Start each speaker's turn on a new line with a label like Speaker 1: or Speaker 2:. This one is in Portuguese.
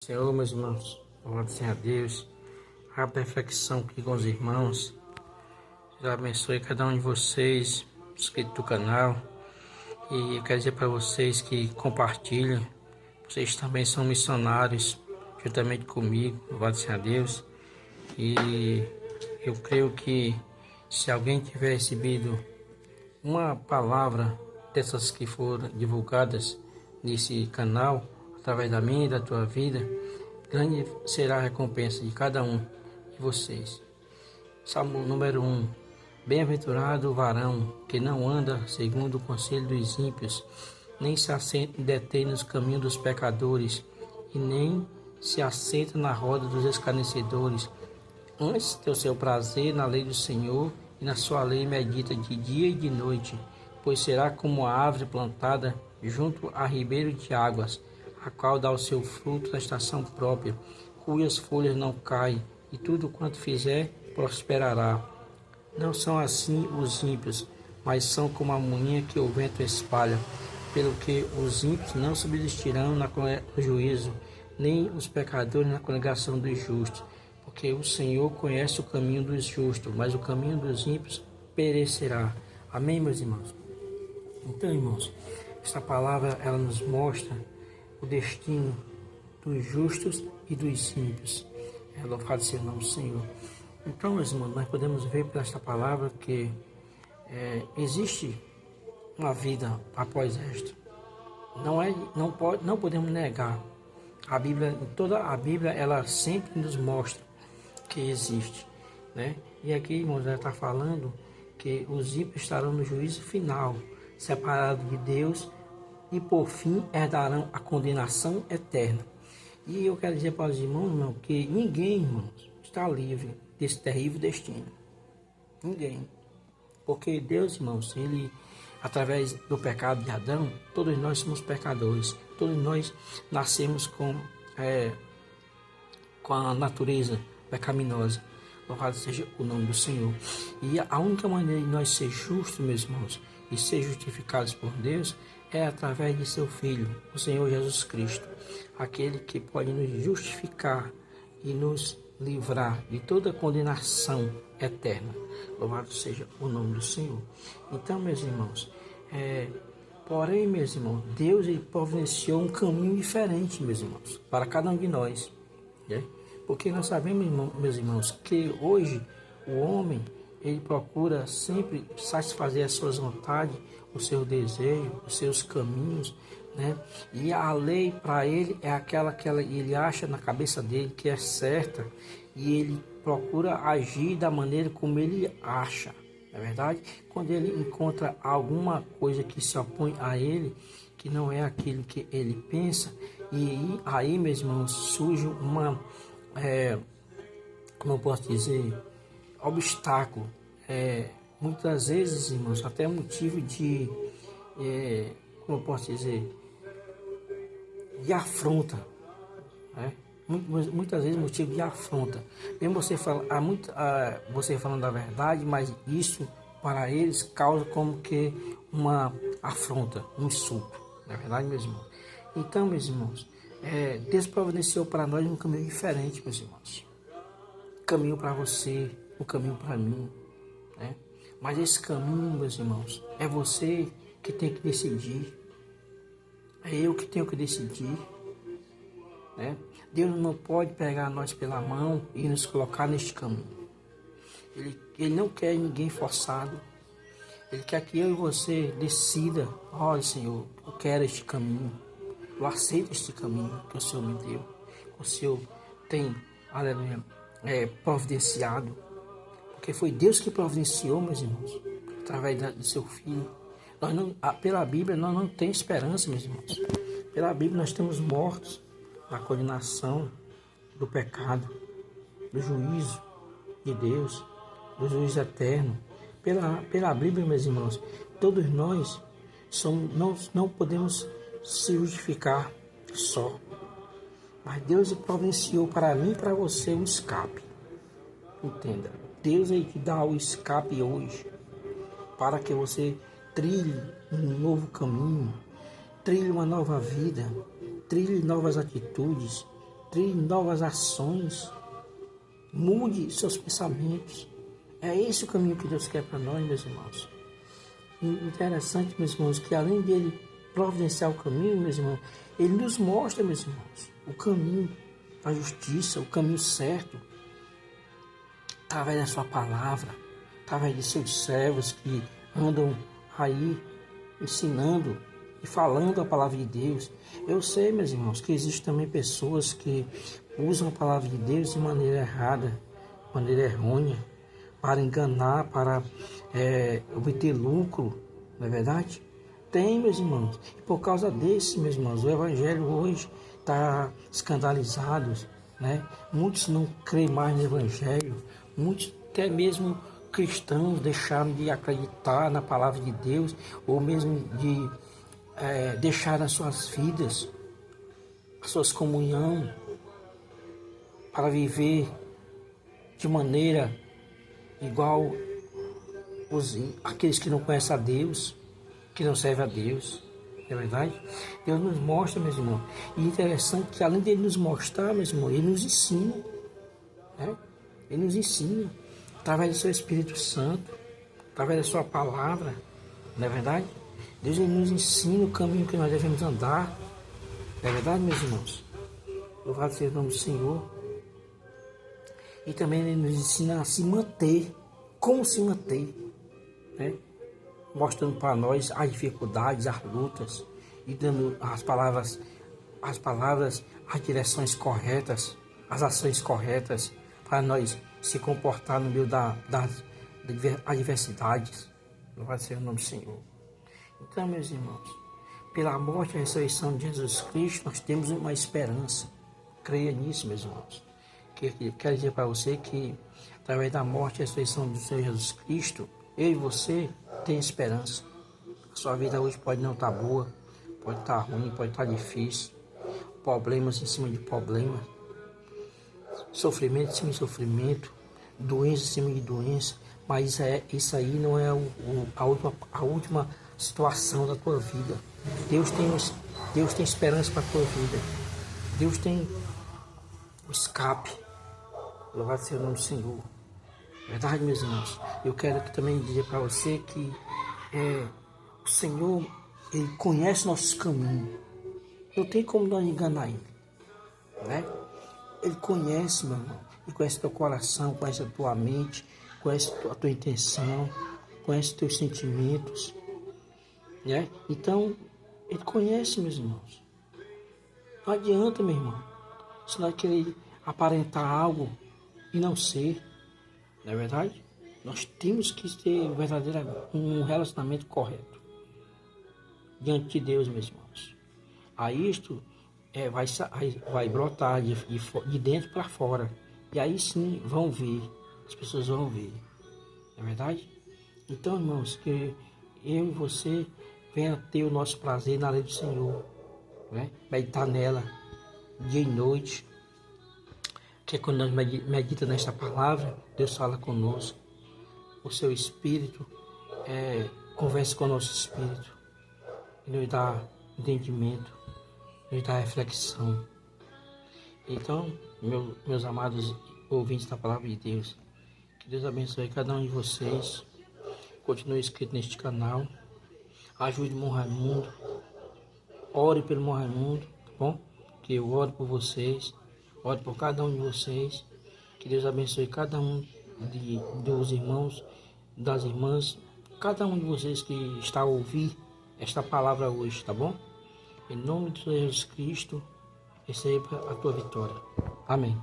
Speaker 1: Senhor, meus irmãos, louvado seja Deus. Rápida reflexão aqui com os irmãos. Deus abençoe cada um de vocês, inscritos do canal. E eu quero dizer para vocês que compartilhem. Vocês também são missionários, juntamente comigo, louvado seja Deus. E eu creio que se alguém tiver recebido uma palavra dessas que foram divulgadas nesse canal, através da minha e da tua vida, grande será a recompensa de cada um de vocês. Salmo número 1. Bem-aventurado o varão que não anda segundo o conselho dos ímpios, nem se assenta e detém nos caminhos dos pecadores, e nem se assenta na roda dos escarnecedores. Antes tem o seu prazer na lei do Senhor, e na sua lei medita de dia e de noite, pois será como a árvore plantada junto a ribeiro de águas, a qual dá o seu fruto na estação própria, cujas folhas não caem, e tudo quanto fizer prosperará. Não são assim os ímpios, mas são como a moinha que o vento espalha. Pelo que os ímpios não subsistirão no juízo, nem os pecadores na congregação dos justos. Porque o Senhor conhece o caminho dos justos, mas o caminho dos ímpios perecerá. Amém, meus irmãos? Então, irmãos, esta palavra ela nos mostra o destino dos justos e dos ímpios. Louvado seja o nome do Senhor. Então, meus irmãos, nós podemos ver por esta palavra que existe uma vida após esta. Não podemos negar. A Bíblia, toda a Bíblia, ela sempre nos mostra que existe, né? E aqui, irmãos, ela está falando que os ímpios estarão no juízo final, separados de Deus, e por fim herdarão a condenação eterna. E eu quero dizer para os irmãos, irmão, que ninguém, irmãos, está livre desse terrível destino. Ninguém. Porque Deus, irmãos, Ele, através do pecado de Adão, todos nós somos pecadores. Todos nós nascemos com a natureza pecaminosa. Louvado seja o nome do Senhor. E a única maneira de nós ser justos, meus irmãos, e ser justificados por Deus, é através de seu Filho, o Senhor Jesus Cristo. Aquele que pode nos justificar e nos livrar de toda condenação eterna. Louvado seja o nome do Senhor. Então, meus irmãos, porém, meus irmãos, Deus ele providenciou um caminho diferente, meus irmãos, para cada um de nós. Né? Porque nós sabemos, meus irmãos, que hoje o homem ele procura sempre satisfazer as suas vontades, os seus desejos, os seus caminhos, né? E a lei para ele é aquela que ele acha na cabeça dele que é certa, e ele procura agir da maneira como ele acha, não é verdade? Quando ele encontra alguma coisa que se opõe a ele, que não é aquilo que ele pensa, e aí, meus irmãos, surge como eu posso dizer, obstáculo, muitas vezes, irmãos, até motivo de, como eu posso dizer, de afronta, né? Muitas vezes motivo de afronta. Mesmo você falando a verdade, mas isso para eles causa como que uma afronta, um insulto, não é verdade, meus irmãos? Então, meus irmãos, Deus providenciou para nós um caminho diferente, meus irmãos. Caminho para você, o caminho para mim, né? Mas esse caminho, meus irmãos, é você que tem que decidir. É eu que tenho que decidir, né? Deus não pode pegar nós pela mão e nos colocar neste caminho. Ele não quer ninguém forçado. Ele quer que eu e você decida. Olha, Senhor, eu quero este caminho. Eu aceito este caminho que o Senhor me deu. O Senhor tem, aleluia, providenciado. Porque foi Deus que providenciou, meus irmãos, através do seu Filho. Pela Bíblia nós não temos esperança, meus irmãos. Pela Bíblia nós estamos mortos na condenação do pecado, do juízo de Deus, do juízo eterno. Pela Bíblia, meus irmãos, todos nós não podemos se justificar só. Mas Deus providenciou para mim e para você um escape. Entenda, Deus é que dá o escape hoje, para que você trilhe um novo caminho, trilhe uma nova vida, trilhe novas atitudes, trilhe novas ações, mude seus pensamentos. É esse o caminho que Deus quer para nós, meus irmãos. E interessante, meus irmãos, que além dele providenciar o caminho, meus irmãos, ele nos mostra, meus irmãos, o caminho da justiça, o caminho certo, através da sua palavra, através de seus servos que andam aí ensinando e falando a palavra de Deus. Eu sei, meus irmãos, que existem também pessoas que usam a palavra de Deus de maneira errada, de maneira errônea, para enganar, para obter lucro, não é verdade? Tem, meus irmãos. E por causa desse, meus irmãos, o evangelho hoje está escandalizado, né? Muitos não creem mais no evangelho, muitos até mesmo cristãos deixaram de acreditar na palavra de Deus, ou mesmo de deixar as suas vidas, as suas comunhão, para viver de maneira igual aqueles que não conhecem a Deus, que não servem a Deus. Não é verdade? Deus nos mostra, meus irmãos. E interessante que além de Ele nos mostrar, meus irmãos, Ele nos ensina. Né? Ele nos ensina através do seu Espírito Santo, através da sua palavra. Não é verdade? Deus Ele nos ensina o caminho que nós devemos andar. Não é verdade, meus irmãos? Louvado seja o nome do Senhor. E também Ele nos ensina a se manter. Como se manter, né? Mostrando para nós as dificuldades, as lutas, e dando as palavras, as direções corretas, as ações corretas, para nós se comportar no meio das adversidades. Louvado seja o nome do Senhor. Então, meus irmãos, pela morte e ressurreição de Jesus Cristo, nós temos uma esperança. Creia nisso, meus irmãos. Quero dizer para você que, através da morte e ressurreição do Senhor Jesus Cristo, eu e você tem esperança. A sua vida hoje pode não estar boa, pode estar ruim, pode estar difícil, problemas em cima de problemas, sofrimento em cima de sofrimento, doença em cima de doença, mas isso aí não é a última situação da tua vida. Deus tem esperança para a tua vida. Deus tem o escape. Louvado seja o nome do Senhor. Verdade, meus irmãos? Eu quero também dizer para você que o Senhor, Ele conhece nossos caminhos. Não tem como nós enganar Ele, né? Ele conhece, meu irmão. Ele conhece teu coração, conhece a tua mente, conhece a tua intenção, conhece teus sentimentos, né? Então, Ele conhece, meus irmãos. Não adianta, meu irmão, se nós querer aparentar algo e não ser. Não é verdade? Nós temos que ter um relacionamento correto diante de Deus, meus irmãos. Aí isto vai brotar de dentro para fora. E aí sim vão ver, as pessoas vão ver. Não é verdade? Então, irmãos, que eu e você venha ter o nosso prazer na lei do Senhor, né? Meditar nela dia e noite. Que quando nós meditamos nesta palavra, Deus fala conosco. O seu Espírito conversa com o nosso Espírito. E nos dá entendimento, nos dá reflexão. Então, meus amados ouvintes da palavra de Deus, que Deus abençoe cada um de vocês. Continue inscrito neste canal. Ajude o irmão Raimundo. Ore pelo irmão Raimundo, tá bom? Que eu oro por vocês. Ore por cada um de vocês. Que Deus abençoe cada um dos irmãos, das irmãs, cada um de vocês que está a ouvir esta palavra hoje, tá bom? Em nome de Jesus Cristo, receba a tua vitória. Amém.